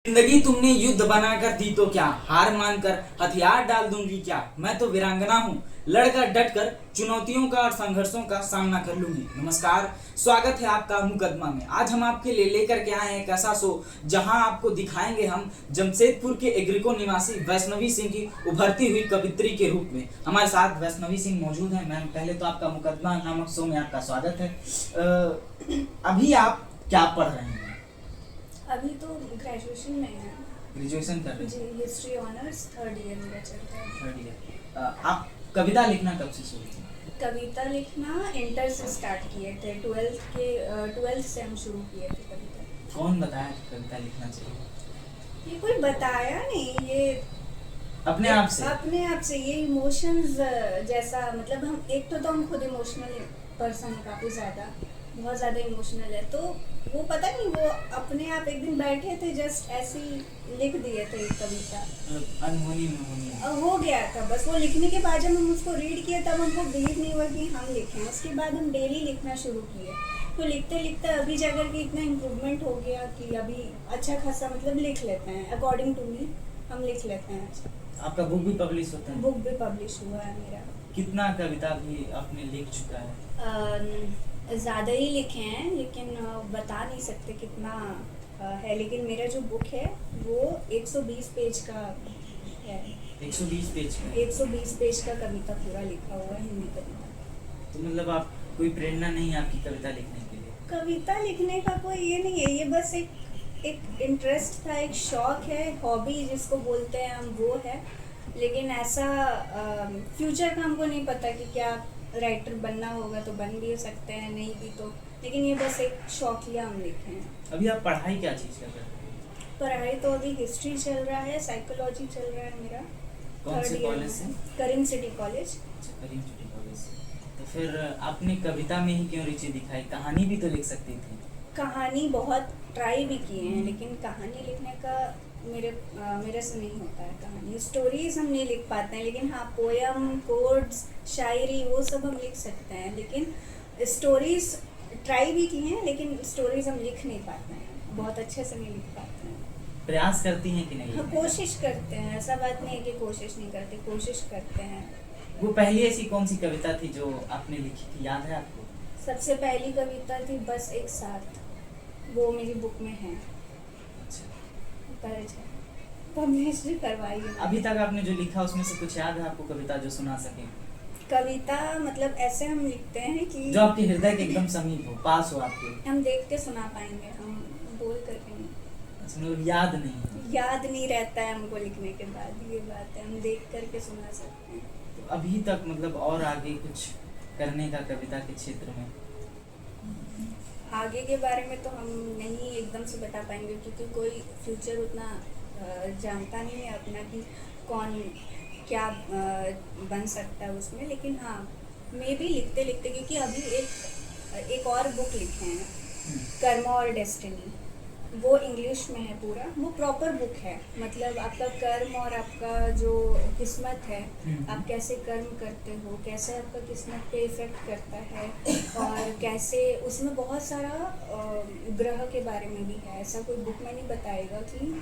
जिंदगी तुमने युद्ध बनाकर दी तो क्या, हार मानकर हथियार डाल दूंगी क्या। मैं तो वीरांगना हूँ, लड़कर डटकर चुनौतियों का और संघर्षों का सामना कर लूंगी। नमस्कार, स्वागत है आपका मुकदमा में। आज हम आपके लिए लेकर के आए हैं एक ऐसा शो जहां आपको दिखाएंगे हम जमशेदपुर के एग्रीको निवासी वैष्णवी सिंह की उभरती हुई कवित्री के रूप में। हमारे साथ वैष्णवी सिंह मौजूद हैं। मैम, पहले तो आपका मुकदमा नामक शो में आपका स्वागत है। अभी आप क्या पढ़ रहे हैं? अभी तो ग्रेजुएशन में है। ग्रेजुएशन कर रहे हैं जी, हिस्ट्री ऑनर्स थर्ड ईयर मेरा चल रहा है। Third year. आप कविता लिखना कब से शुरू की? कविता लिखना इंटर से स्टार्ट किए थे। ट्वेल्थ से हम शुरू किए थे कविता। कौन बताया कि कविता लिखना चाहिए? ये कोई बताया नहीं, ये अपने आप से? अपने आप से। ये इमोशंस जैसा, मतलब हम एक तो हम खुद इमोशनल पर्सन है, काफ़ी ज़्यादा, बहुत ज़्यादा इमोशनल है। तो वो पता नहीं, वो अपने आप एक दिन बैठे थे, जस्ट ऐसे ही लिख दिए थे एक कविता। अनहोनी में होनी हो गया था बस। वो लिखने के बाद जब हम उसको रीड किए तब हमको बिलीव नहीं हुआ कि हम लिखें। उसके बाद हम डेली लिखना शुरू किए, तो लिखते लिखते अभी जाकर के इतना इम्प्रूवमेंट हो गया कि अभी अच्छा खासा मतलब लिख लेते हैं। अकॉर्डिंग टू मी हम लिख लेते हैं अच्छा। आपका बुक भी पब्लिश होता है? बुक भी पब्लिश हुआ है मेरा। कितना कविता भी आपने लिख चुका है? ज़्यादा ही लिखे हैं, लेकिन बता नहीं सकते कितना है। लेकिन मेरा जो बुक है वो 120 पेज का है। 120 पेज का? 120 पेज का कविता पूरा लिखा हुआ है, हिंदी कविता। तो मतलब आप कोई प्रेरणा नहीं है आपकी कविता लिखने के लिए? कविता लिखने का कोई ये नहीं है, ये बस एक इंटरेस्ट था, एक शौक है, हॉबी जिसको बोलते हैं हम, वो है। लेकिन ऐसा फ्यूचर का हमको नहीं पता कि क्या राइटर बनना होगा तो बन भी सकते हैं, नहीं भी तो। लेकिन ये बस एक शौक लिया हम लिखे हैं। अभी आप पढ़ाई क्या चीज़ कर रहे हैं? पढ़ाई तो अभी हिस्ट्री चल रहा है, साइकोलॉजी चल रहा है मेरा। कौन से कॉलेज से? करीम सिटी कॉलेज। अच्छा, करीम सिटी कॉलेज से। तो फिर आपने कविता में ही क्यों रुचि दिखाई? कहानी भी तो लिख सकती थी। कहानी बहुत ट्राई भी किए हैं, लेकिन कहानी लिखने का मेरे से नहीं होता है। कहानी स्टोरीज हम नहीं लिख पाते हैं, लेकिन हाँ पोयम, कोड्स, शायरी वो सब हम लिख सकते हैं। लेकिन स्टोरीज ट्राई भी की हैं, लेकिन स्टोरीज हम लिख नहीं पाते हैं, बहुत अच्छे से नहीं लिख पाते हैं। प्रयास करती हैं कि नहीं? हाँ, कोशिश करते हैं। ऐसा बात नहीं है कि कोशिश नहीं करते, कोशिश करते हैं। वो पहली ऐसी कौन सी कविता थी जो आपने लिखी थी, याद है आपको? सबसे पहली कविता थी बस एक साथ, वो मेरी बुक में है। पब्लिश करवाई है। अभी तक आपने जो लिखा उसमें से कुछ याद है आपको कविता जो सुना सके? कविता मतलब ऐसे हम लिखते हैं कि जो आपके हृदय के एकदम समीप हो, पास हो आपके। हम देख के सुना पाएंगे, हम बोल करके नहीं। अच्छा, मतलब याद नहीं? याद नहीं रहता है हमको लिखने के बाद, ये बात है। हम देख करके सुना सकते हैं। तो अभी तक मतलब और आगे कुछ करने का कविता के क्षेत्र में? आगे के बारे में तो हम नहीं एकदम से बता पाएंगे, क्योंकि कोई फ्यूचर उतना जानता नहीं है अपना कि कौन क्या बन सकता है उसमें। लेकिन हाँ, मैं भी लिखते लिखते, क्योंकि अभी एक और बुक लिखे हैं, कर्म और डेस्टिनी। वो इंग्लिश में है पूरा, वो प्रॉपर बुक है। मतलब आपका कर्म और आपका जो किस्मत है, आप कैसे कर्म करते हो, कैसे आपका किस्मत पे इफेक्ट करता है, और कैसे उसमें बहुत सारा ग्रह के बारे में भी है। ऐसा कोई बुक में नहीं बताएगा कि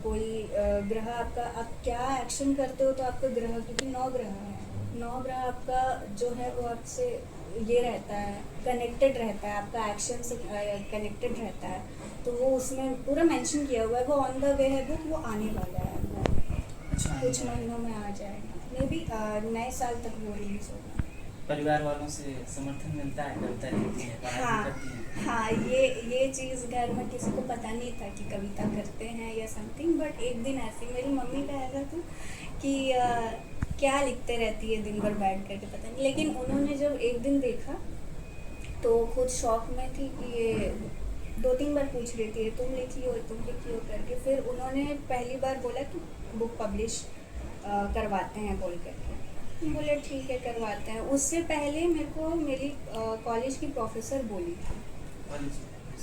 कोई ग्रह आपका, आप क्या एक्शन करते हो तो आपका ग्रह, क्योंकि 9 ग्रह है, 9 ग्रह आपका जो है वो आपसे ये रहता है, कनेक्टेड रहता है, आपका एक्शन से कनेक्टेड रहता है। तो वो उसमें पूरा मेंशन किया हुआ है। वो ऑन द वे है बुक, वो आने वाला है। अच्छा, कुछ महीनों में आ जाएगा, मे बी नए साल तक वो रिलीज होगा। परिवार वालों से समर्थन मिलता है? कविता लिखती है, पढ़ाई हाँ करती है? हाँ, ये चीज़ घर में किसी को पता नहीं था कि कविता करते हैं या समथिंग। बट एक दिन ऐसी मेरी मम्मी का ऐसा था कि क्या लिखते रहती है दिन भर बैठ करके, पता नहीं। लेकिन उन्होंने जब एक दिन देखा तो खुद शौक में थी कि ये 2-3 बार पूछ रही थी, तुम लिखी हो करके। फिर उन्होंने पहली बार बोला कि बुक पब्लिश करवाते हैं बोल करके। बोले ठीक है करवाते हैं। उससे पहले मेरे को मेरी कॉलेज की प्रोफेसर बोली थी,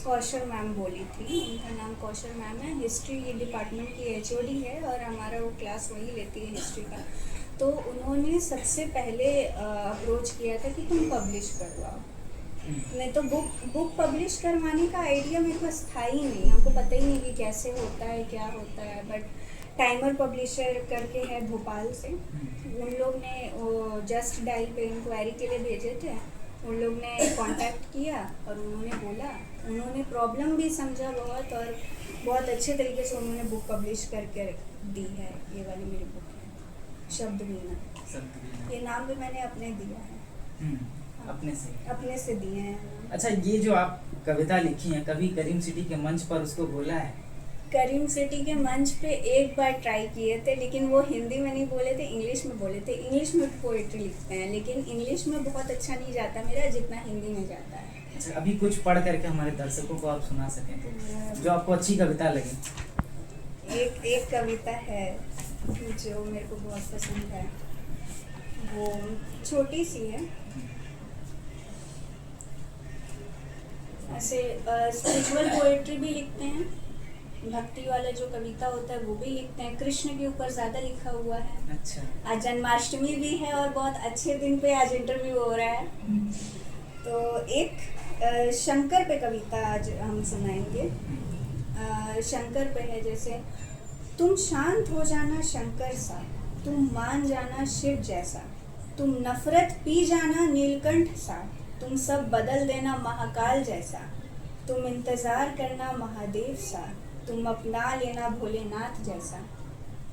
कौशल मैम बोली थी। उनका नाम कौशल मैम है, हिस्ट्री डिपार्टमेंट की HOD है, और हमारा वो क्लास वही लेती है हिस्ट्री का। तो उन्होंने सबसे पहले अप्रोच किया था कि तुम पब्लिश करवाओ। नहीं तो बुक पब्लिश करवाने का आइडिया मेरे पास था ही नहीं, हमको पता ही नहीं कि कैसे होता है क्या होता है। बट टाइमर पब्लिशर करके है भोपाल से, उन लोग ने वो जस्ट डायल पे इंक्वायरी के लिए भेजे थे। उन लोग ने कांटेक्ट किया और उन्होंने बोला, उन्होंने प्रॉब्लम भी समझा बहुत, और बहुत अच्छे तरीके से उन्होंने बुक पब्लिश करके दी है। ये वाली मेरी बुक है शब्द वीणा, ये नाम भी मैंने अपने दिया है। अपने से दिए हैं। अच्छा, ये जो आप कविता लिखी है, कभी करीम सिटी के मंच पर उसको बोला है? करीम सिटी के मंच पे एक बार ट्राई किए थे, लेकिन वो हिंदी में नहीं बोले थे, इंग्लिश में बोले थे। इंग्लिश में पोएट्री लिखते हैं, लेकिन इंग्लिश में बहुत अच्छा नहीं जाता मेरा जितना हिंदी में जाता है। अच्छा, अभी कुछ पढ़ करके हमारे दर्शकों को आप सुना सकें तो, जो आपको अच्छी कविता लगे। एक कविता है जो मेरे को बहुत पसंद है, वो छोटी सी है। ऐसे स्पिरिचुअल पोएट्री भी लिखते हैं, भक्ति वाला जो कविता होता है वो भी लिखते हैं। कृष्ण के ऊपर ज़्यादा लिखा हुआ है। अच्छा, आज जन्माष्टमी भी है और बहुत अच्छे दिन पे आज इंटरव्यू हो रहा है। तो एक शंकर पे कविता आज हम सुनाएंगे। शंकर पे है जैसे, तुम शांत हो जाना शंकर सा, तुम मान जाना शिव जैसा, तुम नफरत पी जाना नीलकंठ सा, तुम सब बदल देना महाकाल जैसा, तुम इंतज़ार करना महादेव सा, तुम अपना लेना भोलेनाथ जैसा,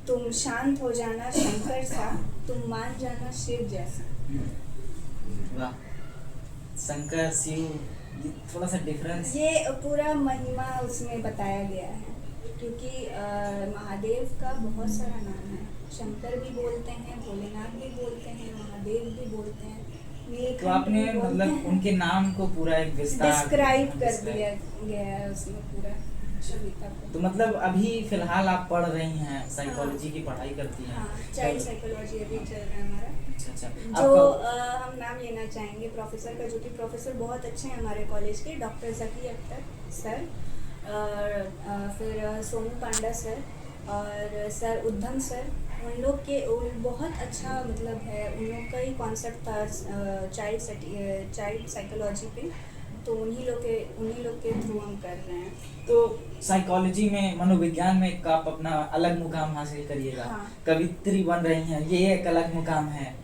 तुम शांत हो जाना शंकर सा, तुम मान जाना शिव जैसा। वाह, शंकर शिव, ये थोड़ा सा डिफरेंस। ये पूरा महिमा उसमें बताया गया है, क्योंकि महादेव का बहुत सारा नाम है। शंकर भी बोलते हैं, भोलेनाथ भी बोलते हैं, महादेव भी बोलते हैं। तो आपने मतलब उनके नाम को पूरा एक विस्तार डिस्क्राइब कर दिया गया है उसमें पूरा कविता को। तो मतलब अभी फिलहाल आप पढ़ रही हैं, साइकोलॉजी की पढ़ाई करती हैं? चाइल्ड साइकोलॉजी अभी चल रहा है हमारा। अच्छा, जो हम नाम लेना चाहेंगे प्रोफेसर का, जो कि प्रोफेसर बहुत अच्छे हैं हमारे कॉलेज के, डॉक्टर ज़की अख्तर सर, और फिर सोनू पांडा सर और सर उद्धम सर। उन लोग के बहुत अच्छा मतलब है, उन लोग का ही कॉन्सेप्ट था चाइल्ड साइकोलॉजी पे, तो उन्हीं लोग के थ्रू हम कर रहे हैं। तो साइकोलॉजी में, मनोविज्ञान में एक आप अपना अलग मुकाम हासिल करिएगा। हाँ। कवित्री बन रही हैं, ये एक अलग मुकाम है।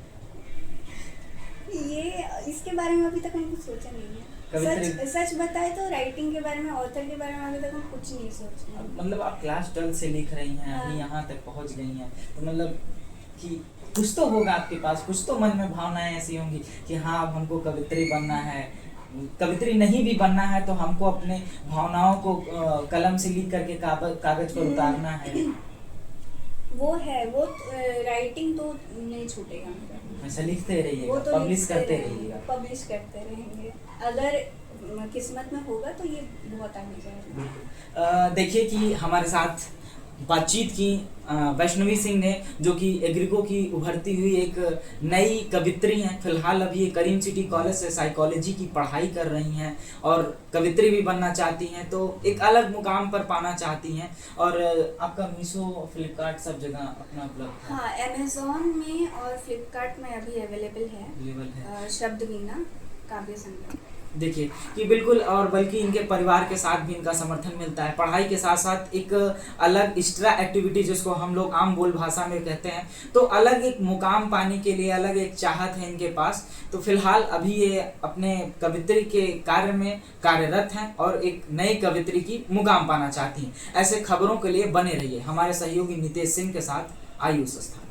ये इसके बारे में अभी तक हम कुछ सोचा नहीं है। सच बताए तो राइटिंग के बारे में, ऑथर के बारे में अभी तक हम कुछ नहीं सोचे। मतलब आप क्लास 12 से लिख रही हैं, हाँ। अभी यहाँ तक पहुँच गई हैं, तो मतलब कि कुछ तो होगा आपके पास, कुछ तो मन में भावनाएं ऐसी होंगी कि हाँ अब हमको कवित्री बनना है। कवित्री नहीं भी बनना है तो हमको अपने भावनाओं को कलम से लिख करके कागज पर उतारना है। वो है, वो राइटिंग तो नहीं छूटेगा मेरा। ऐसा लिखते रहिएगा, वो तो पब्लिश करते रहिएगा। पब्लिश करते रहेंगे, अगर किस्मत में होगा तो ये बहुत आगे जाएगा। देखिए कि हमारे साथ बातचीत की वैष्णवी सिंह ने, जो कि एग्रीको की उभरती हुई एक नई कवित्री हैं। फिलहाल अभी ये करीम सिटी कॉलेज से साइकोलॉजी की पढ़ाई कर रही हैं और कवित्री भी बनना चाहती हैं, तो एक अलग मुकाम पर पाना चाहती हैं। और आपका मीशो, फ्लिपकार्ट सब जगह अपना उपलब्ध है? हाँ, अमेज़न में और फ्लिपकार्ट में अभी अवेलेबल है। शब्द वीणा काव्य संग्रह। देखिए कि बिल्कुल, और बल्कि इनके परिवार के साथ भी इनका समर्थन मिलता है। पढ़ाई के साथ साथ एक अलग एक्स्ट्रा एक्टिविटी, जिसको हम लोग आम बोल भाषा में कहते हैं, तो अलग एक मुकाम पाने के लिए अलग एक चाहत है इनके पास। तो फिलहाल अभी ये अपने कवित्री के कार्य में कार्यरत हैं और एक नई कवित्री की मुकाम पाना चाहती हैं। ऐसे खबरों के लिए बने रहिए हमारे सहयोगी नितेश सिंह के साथ आयुष संस्थान।